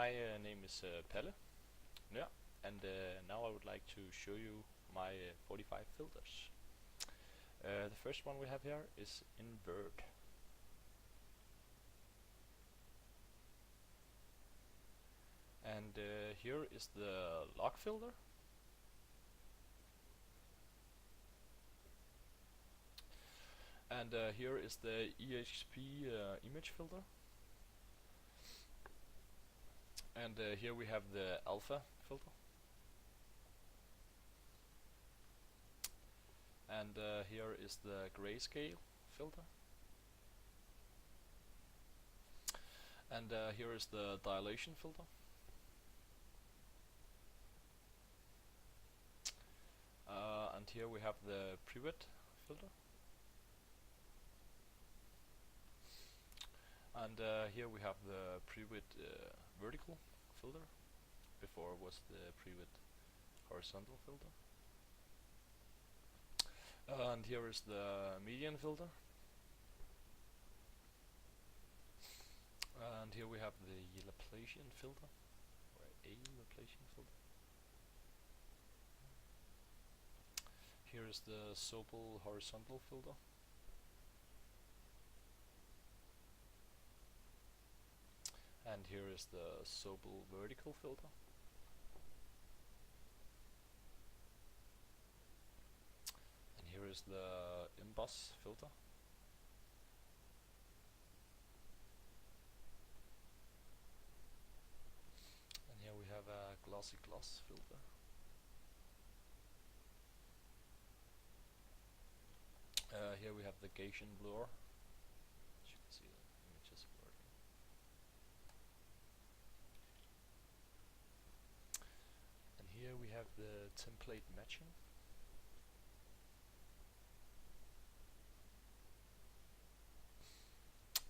my name is Palle Nør, and now I would like to show you my 45 filters. The first one we have here is invert. And here is the log filter. And here is the EXP image filter. And here we have the alpha filter. And here is the grayscale filter. And here is the dilation filter. And here we have the pivot filter. And here we have the pivot vertical filter. Before was the pivot horizontal filter. And here is the median filter. And here we have the Laplacian filter, or a Laplacian filter. Here is the Sobel horizontal filter. And here is the Sobel vertical filter. And here is the emboss filter. And here we have a glossy gloss filter. Here we have the Gaussian blur. As you can see, the image is blurred. And here we have the template matching.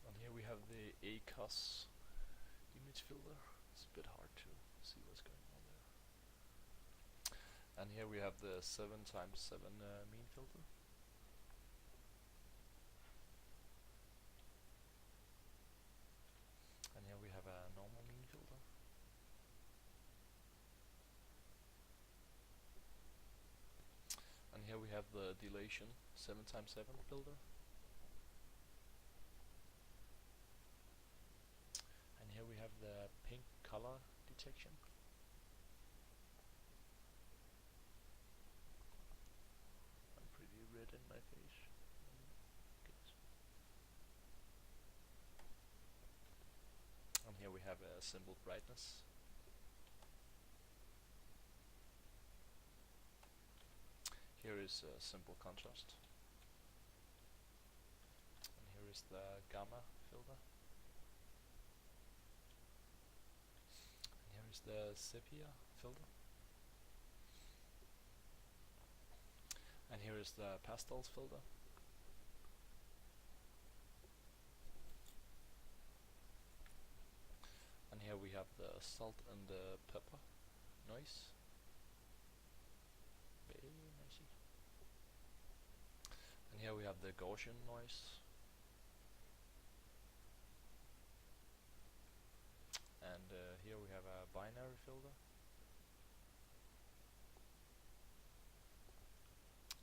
And here we have the ACOS image filter. It's a bit hard to see what's going on there. And here we have the 7x7 mean filter. And here we have a normal mean filter. And here we have the dilation 7x7 filter. And here we have the pink color detection. I'm pretty red in my face. And here we have a simple brightness. Here is a simple contrast. And here is the gamma filter. And here is the sepia filter. And here is the pastels filter. And here we have the salt and the pepper noise. Very noisy. And here we have the Gaussian noise. And here we have a binary filter.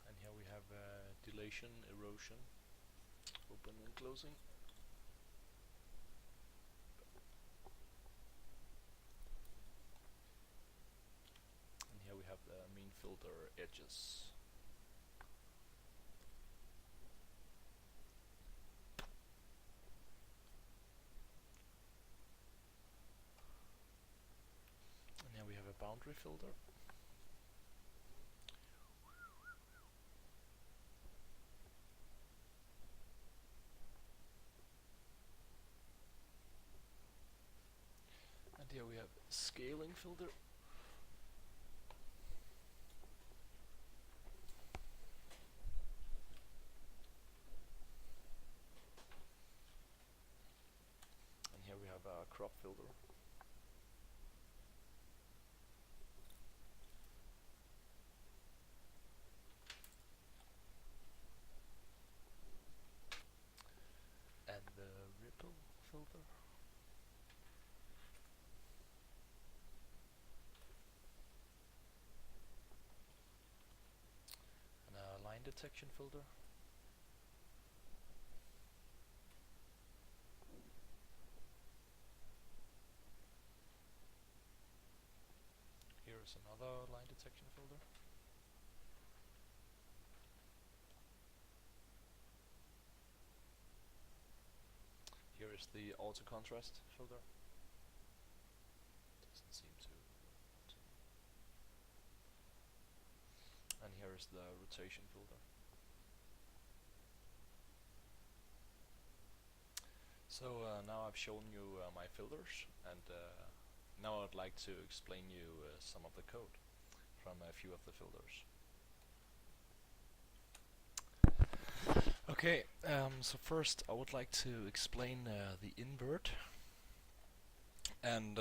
And here we have dilation, erosion, open and closing. And here we have the mean filter edges. And here we have a boundary filter. And here we have scaling filter. And here we have a crop filter. And the ripple filter. detection filter. Here is another line detection filter. Here is the auto contrast filter. Doesn't seem to. And here is the rotation filter. So now I've shown you my filters, and now I'd like to explain you some of the code from a few of the filters. Okay, so first I would like to explain the invert. And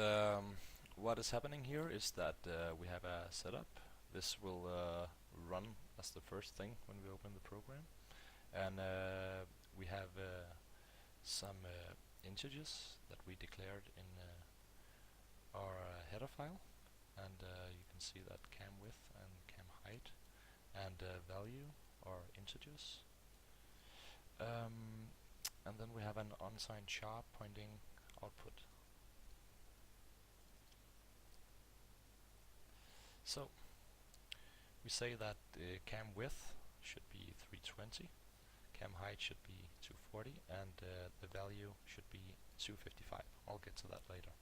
what is happening here is that we have a setup. This will run as the first thing when we open the program. And we have some integers that we declared in our header file. And you can see that cam width and cam height and value are integers. And then we have an unsigned char pointing output. So we say that the cam width should be 320, cam height should be 240, and the value should be 255. I'll get to that later.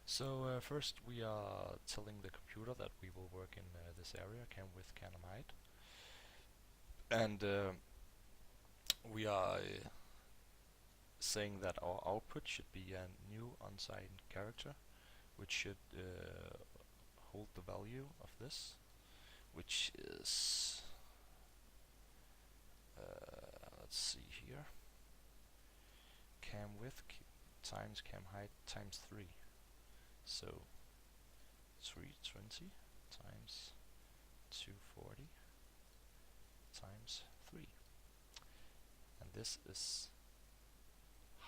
So first we are telling the computer that we will work in this area, cam width, cam height, and we are saying that our output should be a new unsigned character, which should hold the value of this, which is let's see here, cam width times cam height times 3. So 320 times 240 times 3, and this is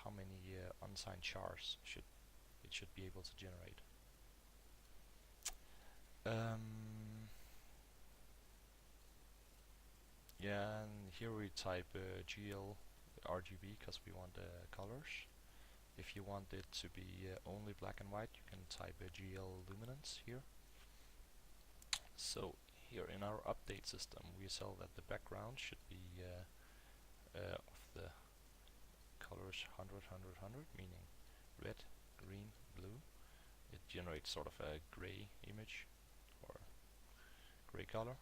how many unsigned chars it should be able to generate. Yeah, and here we type GL RGB because we want colors. If you want it to be only black and white, you can type GL luminance here. So here in our update system, we tell that the background should be of the colors 100, 100, 100, meaning red, green, blue. It generates sort of a gray image or gray color.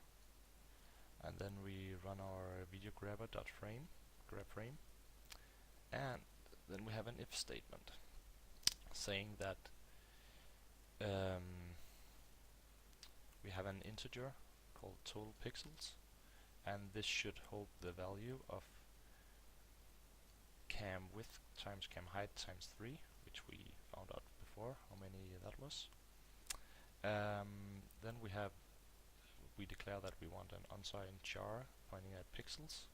And then we run our video grab frame, and then we have an if statement saying that we have an integer called total pixels, and this should hold the value of cam width times cam height times 3, which we found out before how many that was. Then we declare that we want an unsigned char pointing at pixels,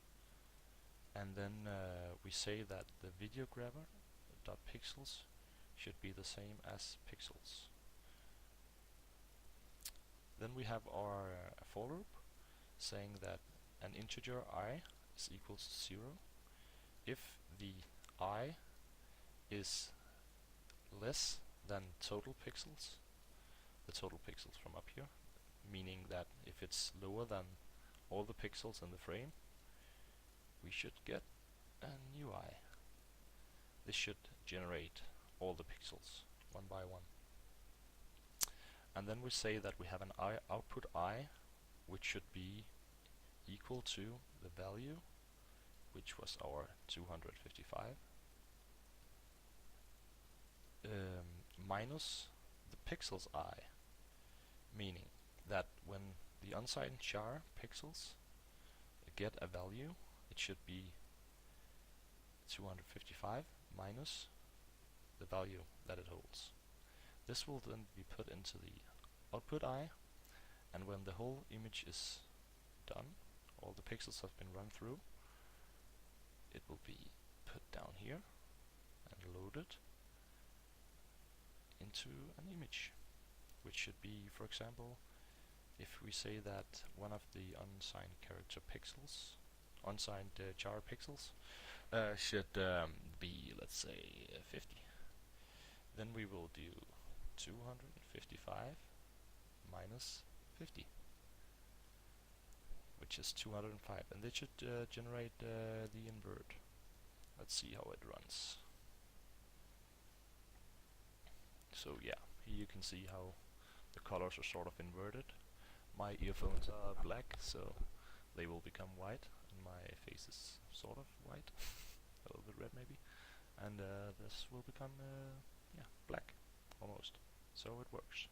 and then we say that the video grabber dot pixels should be the same as pixels. Then we have our for loop saying that an integer I is equals to 0 if the I is less than total pixels, the total pixels from up here, meaning that if it's lower than all the pixels in the frame, we should get a new I. This should generate all the pixels one by one. And then we say that we have an output I, which should be equal to the value, which was our 255, minus the pixels I, meaning that when the unsigned char pixels get a value, it should be 255 minus the value that it holds. This will then be put into the output I, and when the whole image is done, all the pixels have been run through, it will be put down here and loaded into an image, which should be, for example, if we say that one of the unsigned character pixels, unsigned char pixels, should be, let's say, 50, then we will do 255 minus 50, which is 205, and this should generate the invert. Let's see how it runs. So yeah, here you can see how the colors are sort of inverted. My earphones are black, so they will become white, and my face is sort of white, a little bit red maybe, and this will become yeah, black almost. So it works.